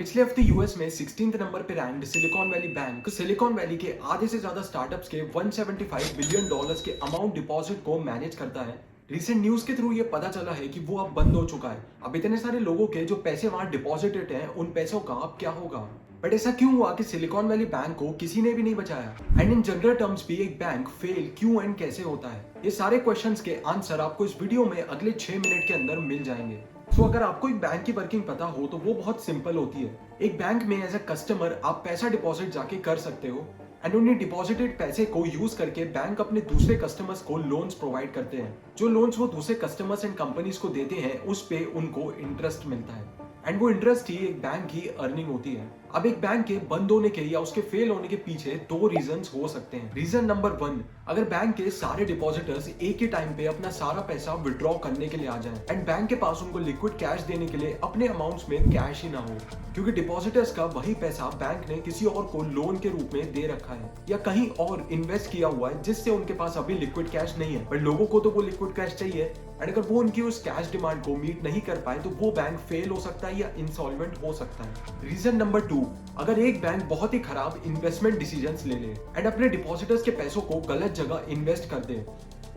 पिछले हफ्ते यूएस में 16th नंबर पे ranked silicon Valley bank silicon valley के आधे से ज्यादा स्टार्टअप्स के 175 बिलियन डॉलर्स के अमाउंट डिपॉजिट को मैनेज करता है। रिसेंट न्यूज के थ्रू ये पता चला है कि वो अब बंद हो चुका है। अब इतने सारे लोगों के जो पैसे वहां डिपॉजिटेड हैं उन पैसों का अब क्या होगा। बट ऐसा क्यों हुआ कि सिलिकॉन वैली बैंक को किसी ने भी नहीं बचाया, एंड इन जनरल टर्म्स भी एक बैंक फेल क्यों एंड कैसे होता है, ये सारे क्वेश्चंस के आंसर आपको इस वीडियो में अगले 6 मिनट के अंदर मिल जाएंगे। अगर आपको एक बैंक की वर्किंग पता हो तो वो बहुत सिंपल होती है। एक बैंक में एज अ कस्टमर आप पैसा डिपॉजिट जाके कर सकते हो, एंड उन्हें डिपॉजिटेड पैसे को यूज करके बैंक अपने दूसरे कस्टमर्स को लोन्स प्रोवाइड करते हैं। जो लोन्स वो दूसरे कस्टमर्स एंड कंपनीज को देते हैं उस पे उनको इंटरेस्ट मिलता है, एंड वो इंटरेस्ट ही एक बैंक की अर्निंग होती है। अब एक बैंक के बंद होने के या उसके फेल होने के पीछे दो रीजंस हो सकते हैं। रीजन नंबर 1, अगर बैंक के सारे डिपॉजिटर्स एक ही टाइम पे अपना सारा पैसा विड्रॉ करने के लिए आ जाएं, एंड बैंक के पास उनको लिक्विड कैश देने के लिए अपने अमाउंट्स में कैश ही ना हो, क्योंकि डिपॉजिटर्स का वही पैसा बैंक ने किसी और को लोन के रूप में दे रखा है या कहीं और इन्वेस्ट किया हुआ है जिससे उनके पास अभी लिक्विड कैश नहीं है, पर लोगों को तो वो लिक्विड कैश चाहिए। एंड अगर वो उनकी उस कैश डिमांड को मीट नहीं कर पाए तो वो बैंक फेल हो सकता है या इंसॉल्वेंट हो सकता है। रीजन नंबर 2, अगर एक बैंक बहुत ही खराब इन्वेस्टमेंट डिसीजंस ले ले एंड अपने डिपॉजिटर्स के पैसों को गलत जगह इन्वेस्ट कर दे,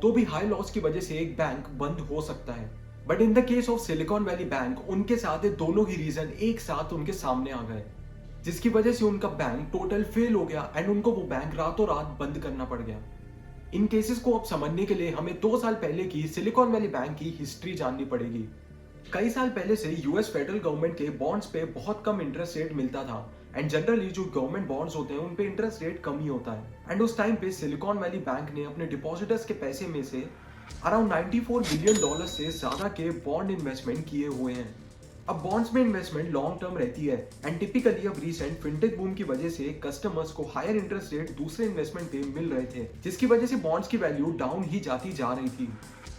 तो भी हाई लॉस की वजह से एक बैंक बंद हो सकता है। But in the case of silicon Valley bank उनके साथ ये दोनों ही रीजन एक साथ उनके सामने आ गए, जिसकी वजह से उनका बैंक टोटल फेल हो गया एंड उनको वो बैंक रातों रात बंद करना पड़ गया। इन केसेस को अब समझने के लिए हमें 2 साल पहले की सिलिकॉन वैली बैंक की हिस्ट्री जाननी पड़ेगी। कई साल पहले से यूएस फेडरल गवर्नमेंट के बॉन्ड्स पे बहुत कम इंटरेस्ट रेट मिलता था, एंड जनरली जो गवर्नमेंट बॉन्ड्स होते हैं उन पे इंटरेस्ट रेट कम ही होता है। एंड उस टाइम पे सिलिकॉन वैली बैंक ने अपने डिपॉजिटर्स के पैसे में से अराउंड 94 बिलियन डॉलर से ज्यादा के बॉन्ड इन्वेस्टमेंट किए हुए हैं। अब बॉन्ड्स में इन्वेस्टमेंट लॉन्ग टर्म रहती है, एंड टिपिकली अब रीसेंट फिनटेक बूम की वजह से कस्टमर्स को हायर इंटरेस्ट रेट दूसरे इन्वेस्टमेंट पे मिल रहे थे, जिसकी वजह से बॉन्ड्स की वैल्यू डाउन ही जाती जा रही थी।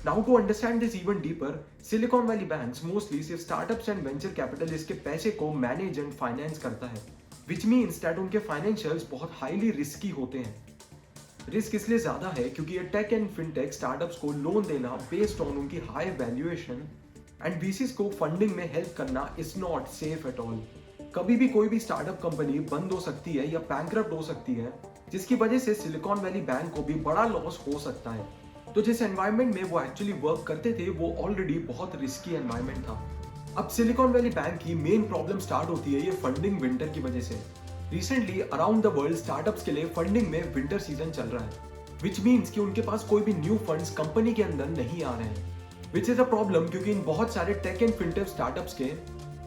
Now to understand this even deeper, Silicon Valley banks mostly सिर्फ स्टार्टअप्स एंड वेंचर कैपिटलिस्ट के पैसे को मैनेज एंड फाइनेंस करता है, विच मीन्स दैट उनके फाइनेंशियल्स बहुत हाईली रिस्की होते हैं। रिस्क इसलिए ज्यादा है क्योंकि ये टेक एंड फिनटेक स्टार्टअप्स को लोन देना बेस्ड ऑन उनकी हाई वैल्यूएशन एंड वीसीज को फंडिंग में हेल्प करना is not safe at all. कभी भी कोई भी स्टार्टअप कंपनी बंद हो सकती है या बैंकरप्ट हो सकती है, जिसकी वजह से सिलिकॉन वैली बैंक को भी बड़ा लॉस हो सकता है। तो जिस एनवायरनमेंट में वो एक्चुअली वर्क करते थे वो ऑलरेडी बहुत रिस्की एनवायरनमेंट था। अब सिलिकॉन वैली बैंक की मेन प्रॉब्लम स्टार्ट होती है ये फंडिंग विंटर की वजह से। Recently around the world startups के लिए फंडिंग में विंटर सीजन चल रहा है, विच मीन्स कि उनके पास कोई भी न्यू फंड्स कंपनी के अंदर नहीं आ रहे हैं, विच इज अ प्रॉब्लम क्योंकि इन बहुत सारे टेक एंड फिनटेक स्टार्टअप्स के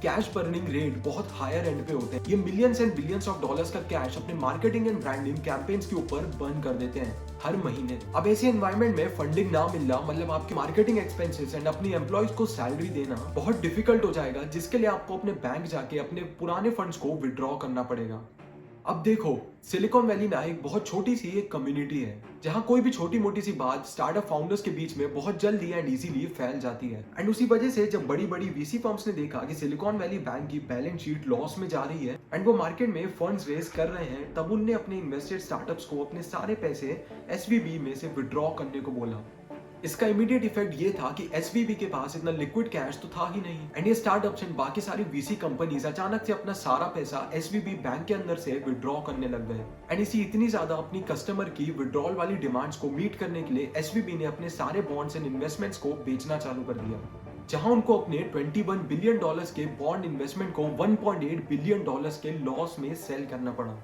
कैश बर्निंग रेट बहुत हायर एंड पे होते हैं। ये millions and billions of dollars का कैश अपने मार्केटिंग एंड ब्रांडिंग कैंपेन्स के ऊपर बर्न कर देते हैं हर महीने। अब ऐसे एनवायरनमेंट में फंडिंग ना मिलना मतलब आपके मार्केटिंग एक्सपेंसेस एंड अपनी एम्प्लॉयज को सैलरी देना बहुत डिफिकल्ट हो जाएगा, जिसके लिए आपको अपने बैंक जाके अपने पुराने फंड्स को विड्रॉ करना पड़ेगा। अब देखो, सिलिकॉन वैली ना एक बहुत छोटी सी एक कम्युनिटी है जहां कोई भी छोटी मोटी सी बात स्टार्टअप फाउंडर्स के बीच में बहुत जल्दी एंड इजीली फैल जाती है। एंड उसी वजह से जब बड़ी बड़ी वीसी फर्म्स ने देखा कि सिलिकॉन वैली बैंक की बैलेंस शीट लॉस में जा रही है एंड वो मार्केट में फंड्स रेज कर रहे हैं, तब उनने अपने इन्वेस्टेड स्टार्टअप्स को अपने सारे पैसे एसवीबी में से विड्रॉ करने को बोला। इसका इमीडिएट इफेक्ट ये था कि एसवीबी के पास इतना लिक्विड कैश तो था ही नहीं, एंड ये स्टार्टअप्स एंड बाकी सारी वीसी कंपनीज अचानक से अपना सारा पैसा एसवीबी बैंक के अंदर से विड्रॉ करने लग गए। एंड इसी इतनी ज्यादा अपनी कस्टमर की विड्रॉल वाली डिमांड्स को मीट करने के लिए एसवीबी ने अपने सारे बॉन्ड्स एंड इन्वेस्टमेंट्स को बेचना चालू कर दिया, जहां उनको अपने 21 बिलियन डॉलर्स के बॉन्ड इन्वेस्टमेंट को 1.8 बिलियन डॉलर्स के लॉस में सेल करना पड़ा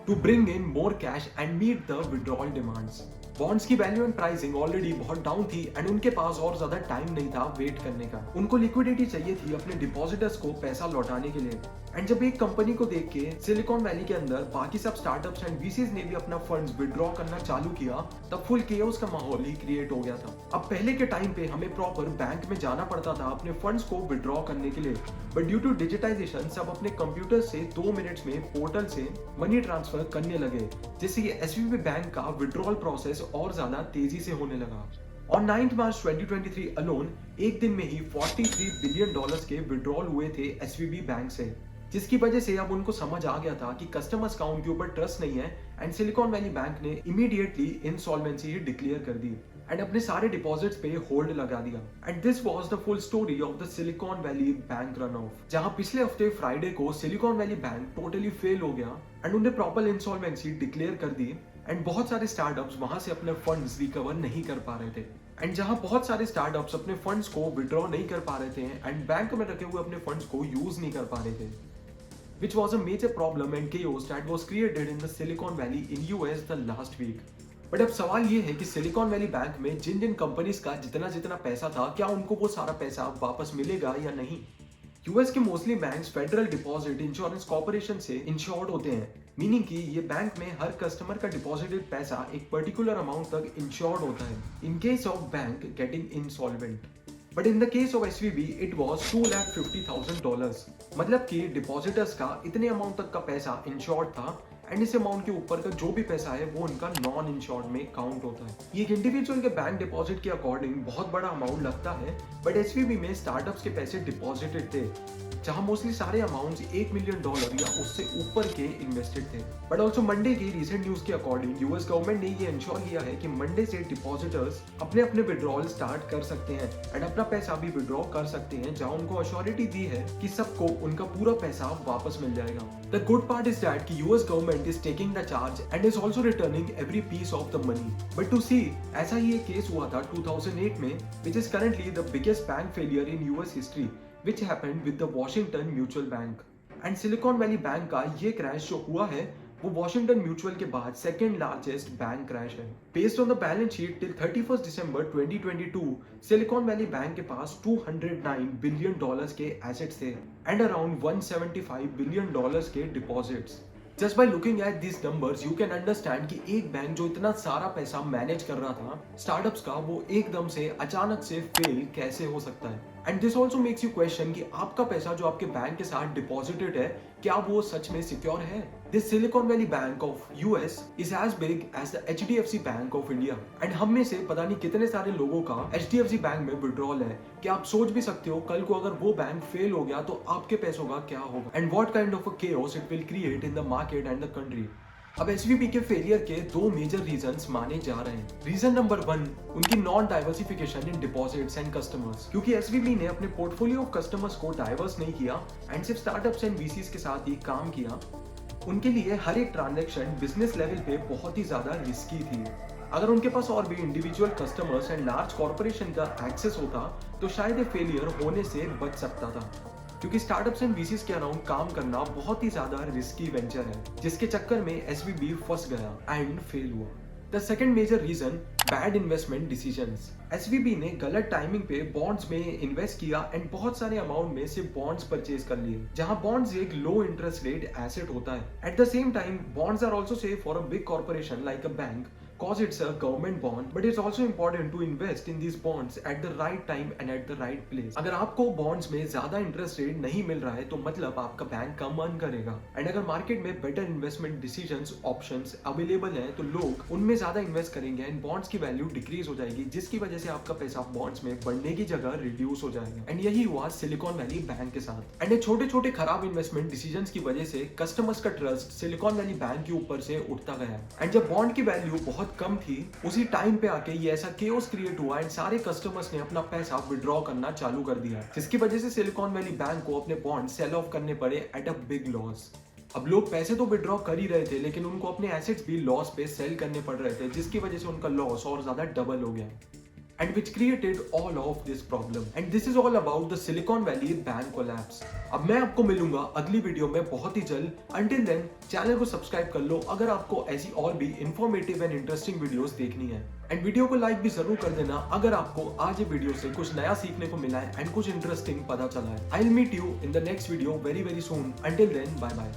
to bring in more cash and meet the withdrawal demands. Bonds की वैल्यू एंड प्राइसिंग ऑलरेडी बहुत डाउन थी एंड उनके पास और ज्यादा टाइम नहीं था वेट करने का। उनको लिक्विडिटी चाहिए थी अपने डिपॉजिटर्स को पैसा लौटाने के लिए। एंड जब एक कंपनी को देख के सिलिकॉन वैली के अंदर बाकी सब स्टार्टअप्स एंड वीसीज ने भी अपना फंड्स विड्रॉ करना चालू किया, तब फुल केओस का माहौल ही क्रिएट हो गया था। अब पहले के टाइम पे हमें प्रॉपर बैंक में जाना पड़ता था अपने फंड्स को विड्रॉ करने के लिए, बट ड्यू टू डिजिटाइजेशन सब अपने कंप्यूटर से 2 मिनट्स में पोर्टल से मनी ट्रांसफर करने लगे, जिससे ये एसवीबी बैंक का विड्रॉल प्रोसेस और ज्यादा तेजी से होने लगा। ऑन 9 मार्च 2023 अलोन एक दिन में ही 43 बिलियन डॉलर्स के विड्रॉल हुए थे एसवीबी बैंक से, जिसकी वजह से अब उनको समझ आ गया था कि कस्टमर्स का उनके ऊपर ट्रस्ट नहीं है, एंड सिलिकॉन वैली बैंक ने इमीडिएटली इंसॉल्वेंसी डिक्लेयर कर दी। एंड अपने सारे डिपॉजिट्स पे होल्ड लगा दिया। And this was the full story of the silicon Valley bank run of, जहां पिछले हफ्ते फ्राइडे को silicon Valley bank totally fail हो गया एंड उन्हें प्रॉपर इंसॉल्वेंसी डिक्लेयर कर दी एंड बहुत सारे स्टार्टअप्स वहां से अपने फंड्स रिकवर नहीं कर पा रहे थे। एंड जहां बहुत सारे स्टार्टअप्स अपने फंड्स को विड्रॉ नहीं कर पा रहे थे एंड बैंक में रखे हुए अपने फंड्स को यूज नहीं कर पा रहे थे, which was a major problem and chaos that was created in the Silicon Valley in US the last week. But अब सवाल ये है कि सिलिकॉन वैली बैंक में जिन जिन कंपनीज का जितना जितना पैसा था, क्या उनको वो सारा पैसा वापस मिलेगा या नहीं। यूएस के mostly banks federal deposit insurance corporation से इंश्योर्ड होते हैं, मीनिंग कि ये बैंक में हर कस्टमर का डिपॉजिटेड पैसा एक पर्टिकुलर अमाउंट तक इंश्योर्ड होता है in case of bank getting insolvent. But in the case of SVB it was $250,000, मतलब कि डिपॉजिटर्स का इतने अमाउंट तक का पैसा इंश्योर्ड था एंड इस अमाउंट के ऊपर का जो भी पैसा है वो उनका नॉन इंश्योर्ड में काउंट होता है। ये एक इंडिविजुअल के बैंक डिपॉजिट के अकॉर्डिंग बहुत बड़ा अमाउंट लगता है, बट एसवीबी में स्टार्टअप्स के पैसे डिपॉजिटेड थे, जहां मोस्टली सारे अमाउंट्स $1 मिलियन या उससे ऊपर के इन्वेस्टेड थे। बट ऑल्सो मंडे की रिसेंट न्यूज के अकॉर्डिंग यूएस गवर्नमेंट ने ये इंश्योर किया है कि मंडे से डिपॉजिटर्स अपने अपने विड्रॉल स्टार्ट कर सकते हैं एंड अपना पैसा भी विड्रॉ कर सकते हैं, जहां उनको अश्योरिटी दी है कि सबको उनका पूरा पैसा वापस मिल जाएगा। The good part is that कि US government is taking the charge and is also returning every piece of the money. But to see, ऐसा ही एक केस हुआ था 2008 में, which is currently the biggest bank failure in US history, which happened with the Washington Mutual Bank. And Silicon Valley Bank का ये crash जो हुआ है वो Washington Mutual के बाद सेकेंड लार्जेस्ट बैंक क्रैश है। Based on the balance sheet till 31st December 2022, Silicon Valley Bank के पास $209 बिलियन के एसेट्स थे एंड अराउंड $175 बिलियन के deposits. Just by looking at this numbers you can understand कि एक bank जो इतना सारा पैसा मैनेज कर रहा था स्टार्टअप्स का, वो एकदम से अचानक से फेल कैसे हो सकता है। And this also makes you question कि आपका पैसा जो आपके बैंक के साथ डिपॉजिटेड है, क्या वो सच में सिक्योर है। This Silicon Valley Bank of US is as big as the HDFC Bank of India and हम में से पता नहीं कितने सारे लोगों का एचडीएफसी बैंक में विड्रॉल है। क्या आप सोच भी सकते हो कल को अगर वो बैंक फेल हो गया तो आपके पैसों का क्या होगा and what kind of a chaos it will create in the market and the country. अब एसवीबी के फेलियर के दो मेजर रीजंस माने जा रहे हैं। रीजन नंबर 1, उनकी non diversification in deposits and customers, क्योंकि एसवीबी ने अपने पोर्टफोलियो ऑफ कस्टमर्स को डाइवर्स नहीं किया एंड सिर्फ स्टार्टअप्स एंड वीसीज के साथ ही काम किया। उनके लिए हर एक ट्रांजैक्शन बिजनेस लेवल पे बहुत ही ज्यादा रिस्की थी। अगर उनके पास और भी individual customers and large corporation का एक्सेस होता तो शायद ये फेलियर होने से बच सकता था, क्योंकि स्टार्टअप्स एंड वीसीज के अराउंड काम करना बहुत ही ज्यादा रिस्की वेंचर है, जिसके चक्कर में एसवीबी फंस गया एंड फेल हुआ। The second major reason, bad investment decisions. SVB ने गलत टाइमिंग पे बॉन्ड्स में इन्वेस्ट किया एंड बहुत सारे अमाउंट में से बॉन्ड्स परचेज कर लिए, जहां बॉन्ड्स एक लो इंटरेस्ट रेट एसेट होता है। At the same time bonds are also safe for a big corporation like a bank, cause it's a government bond, but it's also important to invest in these bonds at the right time and at the right place. अगर आपको bonds में ज्यादा interest rate नहीं मिल रहा है तो मतलब आपका बैंक कम अर्न करेगा एंड अगर मार्केट में better investment decisions options available हैं तो लोग उनमें ज्यादा इन्वेस्ट करेंगे एंड बॉन्ड्स की वैल्यू डिक्रीज हो जाएगी, जिसकी वजह से आपका पैसा बॉन्ड्स में बढ़ने की जगह रिड्यूस हो जाएगा। एंड यही हुआ सिलिकॉन वैली बैंक के साथ। एंड छोटे छोटे खराब इन्वेस्टमेंट डिसीजंस की वजह से कस्टमर्स का ट्रस्ट सिलिकॉन वैली बैंक के ऊपर से उठता गया एंड जब बॉन्ड की वैल्यू बहुत कम थी उसी टाइम पे आके ये ऐसा केओस क्रिएट हुआ एंड सारे कस्टमर्स ने अपना पैसा विड्रॉ करना चालू कर दिया, जिसकी वजह से सिलिकॉन वैली बैंक को अपने बॉन्ड सेल ऑफ करने पड़े एट अ बिग लॉस। अब लोग पैसे तो विड्रॉ कर ही रहे थे लेकिन उनको अपने एसेट्स भी लॉस पे सेल करने पड़ रहे थे, जिसकी वजह से उनका लॉस और ज्यादा डबल हो गया and which created all of this problem. And this is all about the Silicon Valley Bank collapse. अब मैं आपको मिलूंगा अगली वीडियो में बहुत ही जल्द। Until then, चैनल को सब्सक्राइब कर लो अगर आपको ऐसी और भी इंफॉर्मेटिव एंड इंटरेस्टिंग वीडियोस देखनी है। एंड वीडियो को लाइक भी जरूर कर देना अगर आपको आज ये वीडियो से कुछ नया सीखने को मिला है एंड कुछ इंटरेस्टिंग पता चला है। I will meet you in the next video very very soon. Until then, bye bye.